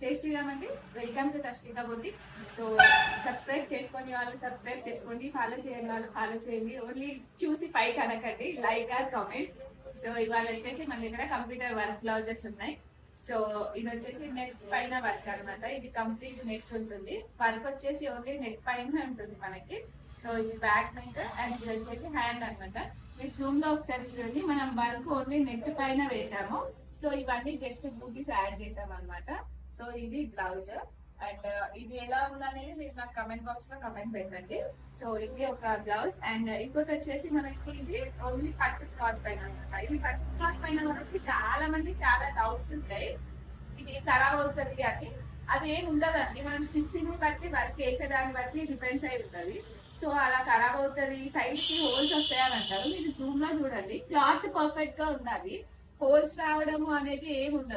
జై శ్రీరామ్ అండి. Welcome to Tasmita boutique. So subscribe చేసుకోండి వాళ్ళు సబ్స్క్రైబ్ చేసుకోండి, ఫాలో చేయండి వాళ్ళు ఫాలో చేయండి. ఓన్లీ చూసి పైకి అనకండి, లైక్ ఆర్ కామెంట్. సో ఇవాళ వచ్చేసి మన దగ్గర కంప్యూటర్ వర్క్ బ్లౌజెస్ ఉన్నాయి. సో ఇది వచ్చేసి నెట్ పైన వర్క్ అనమాట. ఇది కంప్లీట్ నెట్ ఉంటుంది. వర్క్ వచ్చేసి ఓన్లీ నెట్ పైన ఉంటుంది మనకి. సో ఇది బ్యాక్ మీద అండ్ ఇది వచ్చేసి హ్యాండ్ అనమాట. మీరు జూమ్ లో ఒకసారి చూడండి, మనం వర్క్ ఓన్లీ నెట్ పైన వేసాము. సో ఇవన్నీ జస్ట్ బూటీస్ యాడ్ చేసాం అనమాట. సో ఇది బ్లౌజ్ అండ్ ఇది ఎలా ఉందనేది మీరు నాకు కమెంట్ బాక్స్ లో కమెంట్ పెట్టండి. సో ఇది ఒక బ్లౌజ్ అండ్ ఇంకోటి వచ్చేసి మనకి ఇది ఓన్లీ పట్టు క్లాత్ పైన అనమాట. ఇది పట్టు క్లాత్ పైన మనకి చాలా మంది చాలా డౌట్స్ ఉంటాయి, ఇది ఖరాబ్ అవుతుంది అని. అది ఏమి ఉండదండి, మనం స్టిచ్చింగ్ బట్టి వర్క్ వేసేదాన్ని బట్టి డిపెండ్స్ అయి ఉంటుంది. సో అలా ఖరాబ్ అవుతుంది, సైడ్ కి హోల్స్ వస్తాయని అంటారు. మీరు జూమ్ లో చూడండి, క్లాత్ పర్ఫెక్ట్ గా ఉండాలి, హోల్స్ రావడము అనేది ఏమి ఉండదు.